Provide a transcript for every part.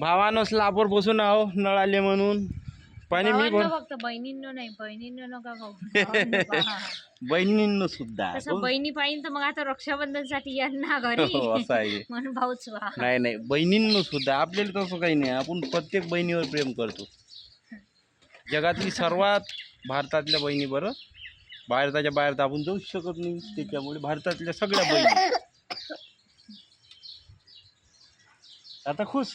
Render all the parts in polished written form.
भावानं स्लापवर बसून आहो नळ आले म्हणून पाणी मी भर फक्त बहिणींनो नाही बहिणींनो नका भाऊ बहिणींनो सुद्धा तसं बहिणी पाहिजे तर मग आता रक्षाबंधन साठी यांना घरी असं आहे म्हणून भाऊच नाही नाही बहिणींनो सुद्धा आपल्याला तसं काही नाही आपण प्रत्येक बहिणीवर प्रेम करतो जगातली सर्वात भारतातल्या बहिणी बरं भारताच्या बाहेर तर आपण जाऊच शकत नाही त्याच्यामुळे भारतातल्या सगळ्या बहिणी आता खुश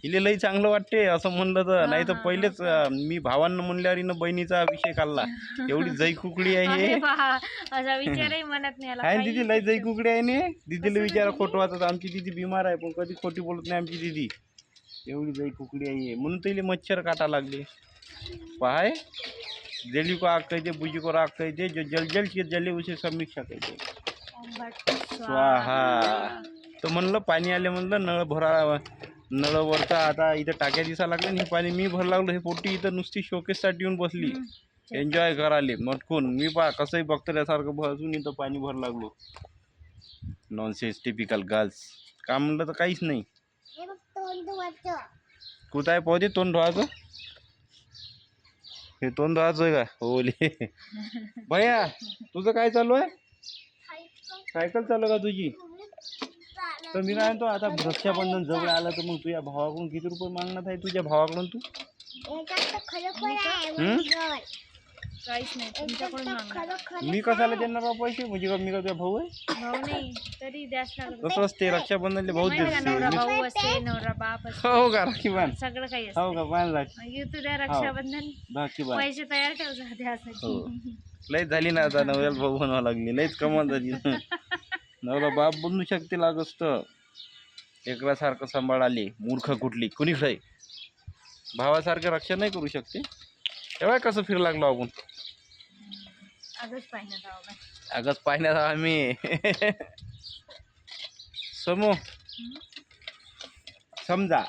हिले लई चांगलं वाटते असं म्हणलं तर नाही तर पहिलेच मी भावांना म्हणल्यावर हिनं बहिणीचा विषय काढला एवढी जई कुकडी आहे असा विचारही मनात नाही आला काय दिदी लई जई कुकडी आहे ने दीदीला विचारा खोटं वाटत आमची दिदी बिमार आहे पण कधी खोटी बोलत नाही आमची दिदी एवढी जई कुकडी आहे म्हणून तिला मच्छर काटा लागले पाय जेली को आग कहते बुजी को राग कहते जो जल जल के जले उसे समीक्षा कहते स्वाहा तर म्हणलं पाणी आले म्हणलं नळ भरा नळ वरता आता इथं टाक्या दिसा लागल्या हे पाणी मी भर लागलो हे पोटी इथं नुसती शोकेससाठी येऊन बसली एन्जॉय कराले मटकून मी कसंही बघतल्यासारखं बसून इथं पाणी भर लागलो नॉनसेन्स टिपिकल गर्ल्स का म्हणलं तर काहीच नाही कुठं आहे पौधे तोंड धुवायचं हे तोंड धुवायचं आहे का ओले भैया तुझं काय चालू आहे सायकल चालू का तुझी तर मी काय म्हणतो आता रक्षाबंधन जवळ आलं तर मग तुझ्या भावाकडून किती रुपये मागणार आहे तुझ्या भावाकडून तू काहीच नाही तुमच्याकडून मागणार मी कशाला देणार बा पैसे म्हणजे का मी का तुझ्या भाऊ आहे भाऊ नाही तरी द्यास लागत तसं असते रक्षाबंधनले भाऊ नवरा देते भाऊ असते नवरा बाप असते हो का राखी बांध सगळं काही हो असते का बांध तू द्या रक्षाबंधन राखी बांध पैसे तयार ठेव द्यासाठी हो लयच झाली ना आता नवऱ्याला भाऊ बनावं लागली लयच कमाल झाली नवरा बाप बनू शकते लागत एकरासारखं सांभाळाले मूर्ख कुठली कुणीकडे भावासारखं रक्षण नाही करू शकते तेव्हा कसं फिरू लागलो आपण आगच पाहण्यात आम्ही समो समजा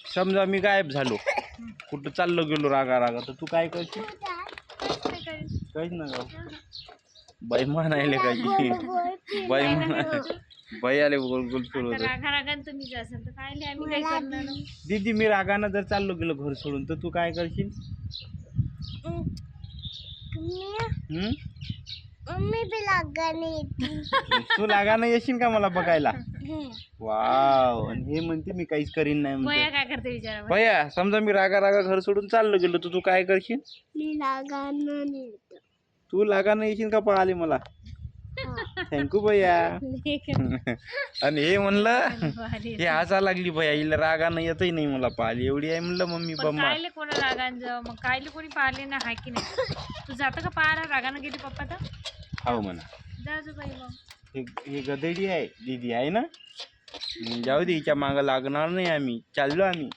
समजा मी गायब झालो कुठं चाललो गेलो रागा रागा तर तू काय करशील काहीच ना गाव बाई म्हणायले काही बाई म्हणा बाई आले गोल गोल फिरवत दीदी मी रागानं जर चाललो गेलो घर सोडून तर तू काय करशील तू लागानं येशील का मला बघायला वाव आणि हे म्हणते मी काहीच करीन नाही म्हणते भैया समजा मी रागा रागा घर सोडून चाललो गेलो तर तू काय करशील तू लागानं येशील का पाहिले मला थँक्यू भैया आणि हे म्हणलं हे हसा लागली भैया हिला रागानं येतही नाही मला पाहिली एवढी आहे म्हणलं मम्मी बम्मा कोणा रागांचं मग कायले कोणी पाहिले ना हाय की नाही तू जातं का पाहा रागानं गेली पप्पा तर हो म्हणा जा बाई मग हे गधडी आहे दीदी आहे ना जाऊ दे हिच्या मागं लागणार नाही आम्ही चाललो आम्ही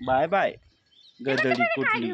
बाय बाय गधडी कुठली